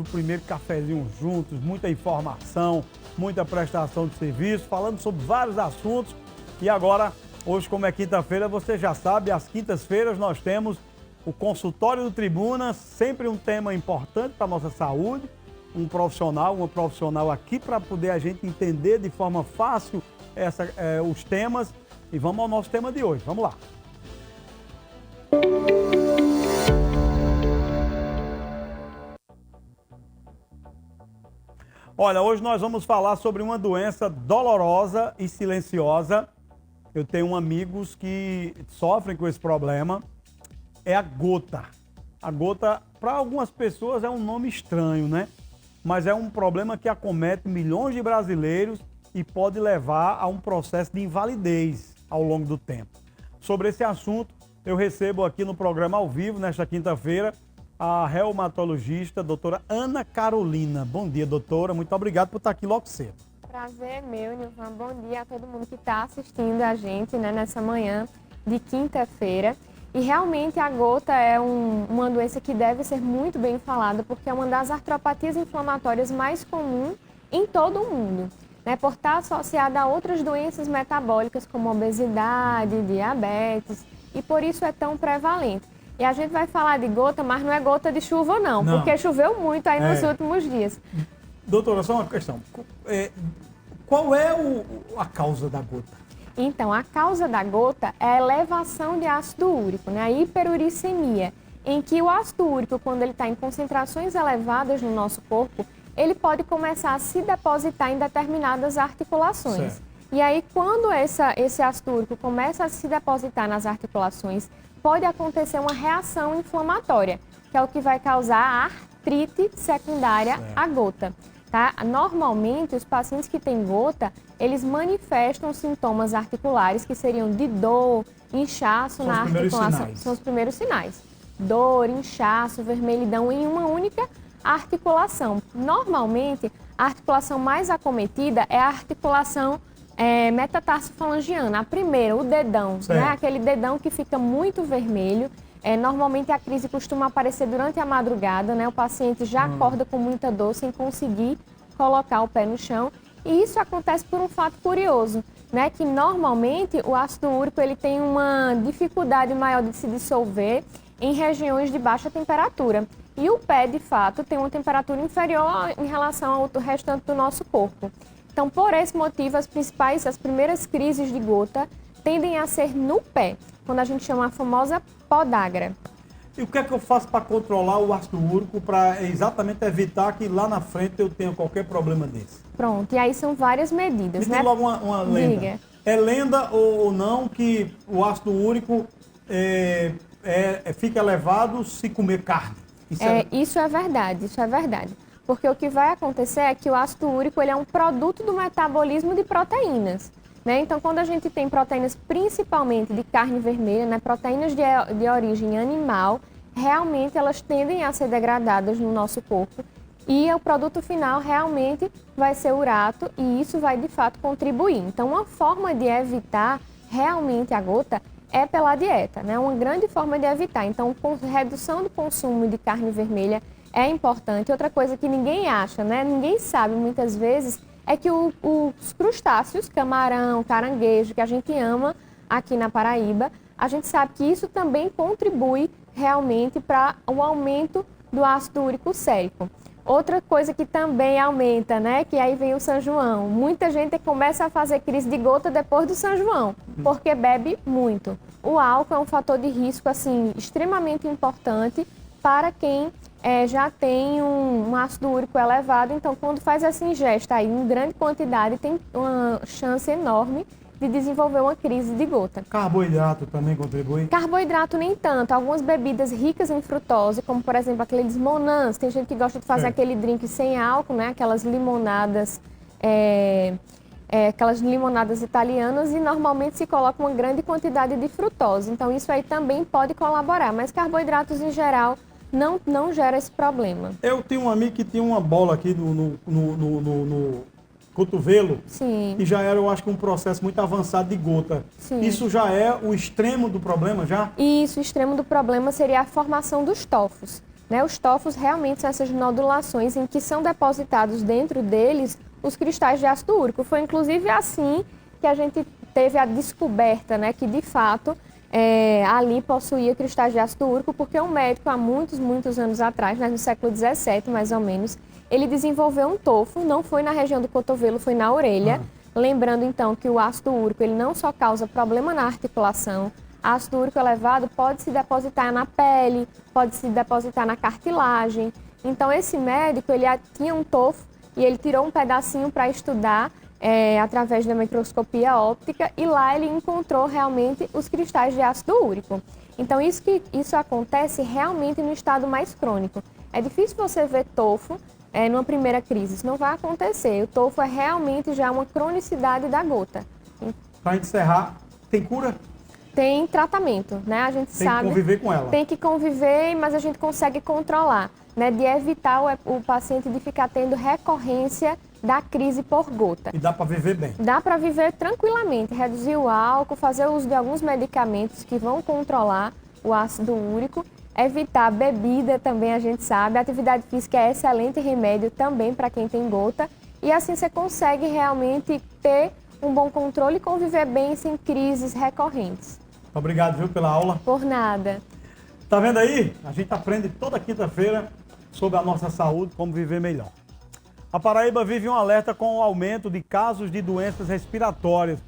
o primeiro cafezinho juntos, muita informação, muita prestação de serviço, falando sobre vários assuntos. E agora, hoje, como é quinta-feira, você já sabe, às quintas-feiras nós temos o consultório do Tribuna, sempre um tema importante para a nossa saúde, uma profissional aqui para poder a gente entender de forma fácil os temas. E vamos ao nosso tema de hoje, vamos lá. Olha, hoje nós vamos falar sobre uma doença dolorosa e silenciosa. Eu tenho amigos que sofrem com esse problema. É a gota. A gota, para algumas pessoas, é um nome estranho, né? Mas é um problema que acomete milhões de brasileiros e pode levar a um processo de invalidez ao longo do tempo. Sobre esse assunto, eu recebo aqui no programa ao vivo, nesta quinta-feira, a reumatologista, doutora Ana Carolina. Bom dia, doutora. Muito obrigado por estar aqui logo cedo. Prazer é meu, Nilvan. Bom dia a todo mundo que está assistindo a gente, né, nessa manhã de quinta-feira. E realmente a gota é uma doença que deve ser muito bem falada, porque é uma das artropatias inflamatórias mais comuns em todo o mundo, né, por estar associada a outras doenças metabólicas como obesidade, diabetes, e por isso é tão prevalente. E a gente vai falar de gota, mas não é gota de chuva não, porque choveu muito aí nos últimos dias. Doutora, só uma questão. Qual é a causa da gota? Então, a causa da gota é a elevação de ácido úrico, né? A hiperuricemia, em que o ácido úrico, quando ele está em concentrações elevadas no nosso corpo, ele pode começar a se depositar em determinadas articulações. Certo. E aí, quando esse ácido úrico começa a se depositar nas articulações, pode acontecer uma reação inflamatória, que é o que vai causar a artrite secundária à gota. Tá? Normalmente, os pacientes que têm gota, eles manifestam sintomas articulares que seriam de dor, inchaço na articulação. São os primeiros sinais. Dor, inchaço, vermelhidão em uma única articulação. Normalmente, a articulação mais acometida é a articulação metatarsofalangiana. A primeira, o dedão, né? Aquele dedão que fica muito vermelho. Normalmente a crise costuma aparecer durante a madrugada, né? O paciente já acorda com muita dor sem conseguir colocar o pé no chão. E isso acontece por um fato curioso, né? Que normalmente o ácido úrico ele tem uma dificuldade maior de se dissolver em regiões de baixa temperatura. E o pé, de fato, tem uma temperatura inferior em relação ao restante do nosso corpo. Então, por esse motivo, as primeiras crises de gota tendem a ser no pé, quando a gente chama a famosa podagra. E o que é que eu faço para controlar o ácido úrico, para exatamente evitar que lá na frente eu tenha qualquer problema desse? Pronto, e aí são várias medidas, né? Me diga logo uma lenda. Diga. É lenda ou não que o ácido úrico fica elevado se comer carne? Isso é verdade. Porque o que vai acontecer é que o ácido úrico ele é um produto do metabolismo de proteínas. Né? Então, quando a gente tem proteínas principalmente de carne vermelha, né, proteínas de origem animal, realmente elas tendem a ser degradadas no nosso corpo e o produto final realmente vai ser urato e isso vai de fato contribuir. Então, uma forma de evitar realmente a gota é pela dieta, né? Uma grande forma de evitar. Então, redução do consumo de carne vermelha é importante. Outra coisa que ninguém acha, né? Ninguém sabe muitas vezes é que os crustáceos, camarão, caranguejo, que a gente ama aqui na Paraíba, a gente sabe que isso também contribui realmente para o aumento do ácido úrico sérico. Outra coisa que também aumenta, né, que aí vem o São João. Muita gente começa a fazer crise de gota depois do São João, porque bebe muito. O álcool é um fator de risco, assim, extremamente importante para quem já tem um ácido úrico elevado. Então, quando faz essa ingesta aí em grande quantidade, tem uma chance enorme de desenvolver uma crise de gota. Carboidrato também contribui? Carboidrato nem tanto. Algumas bebidas ricas em frutose, como por exemplo aqueles limonãs, tem gente que gosta de fazer aquele drink sem álcool, né? Aquelas limonadas italianas, e normalmente se coloca uma grande quantidade de frutose. Então isso aí também pode colaborar, mas carboidratos em geral não gera esse problema. Eu tenho um amigo que tinha uma bola aqui no cotovelo. Sim. E já era, eu acho que um processo muito avançado de gota. Sim. Isso já é o extremo do problema, já? Isso, o extremo do problema seria a formação dos tofos. né? Os tofos realmente são essas nodulações em que são depositados dentro deles os cristais de ácido úrico. Foi inclusive assim que a gente teve a descoberta, né, que de fato ali possuía cristais de ácido úrico, porque um médico há muitos anos atrás, né, no século XVII mais ou menos, ele desenvolveu um tofo, não foi na região do cotovelo, foi na orelha. Lembrando então que o ácido úrico ele não só causa problema na articulação, ácido úrico elevado pode se depositar na pele, pode se depositar na cartilagem. Então esse médico ele tinha um tofo e ele tirou um pedacinho para estudar através da microscopia óptica e lá ele encontrou realmente os cristais de ácido úrico. Então isso acontece realmente no estado mais crônico. É difícil você ver tofo numa primeira crise, isso não vai acontecer. O tofo é realmente já uma cronicidade da gota. Para encerrar, tem cura? Tem tratamento, né? A gente sabe. Tem que conviver com ela. Tem que conviver, mas a gente consegue controlar, né? De evitar o paciente de ficar tendo recorrência da crise por gota. E dá para viver bem? Dá para viver tranquilamente, reduzir o álcool, fazer uso de alguns medicamentos que vão controlar o ácido úrico, evitar bebida também, a gente sabe. A atividade física é excelente remédio também para quem tem gota. E assim você consegue realmente ter um bom controle e conviver bem sem crises recorrentes. Obrigado, viu, pela aula. Por nada. Tá vendo aí? A gente aprende toda quinta-feira sobre a nossa saúde, como viver melhor. A Paraíba vive um alerta com o aumento de casos de doenças respiratórias,